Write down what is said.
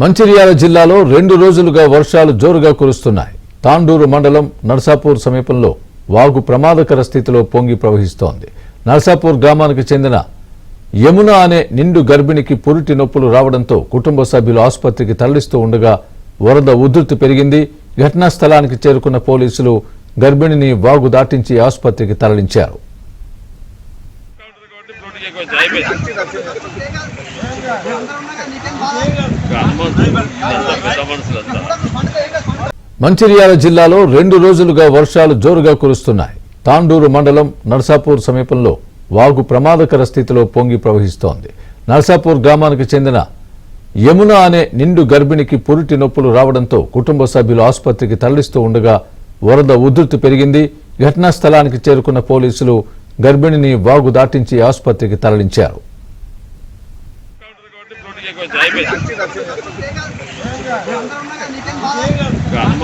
మంచిర్యాల జిల్లాలో 2 రోజులుగా వర్షాలు జోరుగా కురుస్తున్నాయి. తాండూరు మండలం నర్సాపూర్ సమీపంలో వాగు ప్రమాదకర స్థితిలో పొంగి ప్రవహిస్తోంది. నర్సాపూర్ గ్రామానికి చెందిన యమున అనే నిండు గర్భిణికి పురిటి నొప్పులు రావడంతో కుటుంబ సభ్యులు ఆసుపత్రికి తరలిస్తూ ఉండగా వరద ఉధృతి పెరిగింది. ఘటనా స్థలానికి చేరుకున్న పోలీసులు గర్భిణిని వాగు దాటించి ఆసుపత్రికి తరలించారు. మంచిర్యాల జిల్లాలో 2 రోజులుగా వర్షాలు జోరుగా కురుస్తున్నాయి. తాండూరు మండలం నర్సాపూర్ సమీపంలో వాగు ప్రమాదకర స్థితిలో పొంగి ప్రవహిస్తోంది. నర్సాపూర్ గ్రామానికి చెందిన యమున అనే నిండు గర్భిణికి పురిటి నొప్పులు రావడంతో కుటుంబ సభ్యులు ఆసుపత్రికి తరలిస్తూ ఉండగా వరద ఉధృతి పెరిగింది. ఘటనా స్థలానికి చేరుకున్న పోలీసులు గర్భిణిని వాగు దాటించి ఆసుపత్రికి తరలించారు. గ్రామ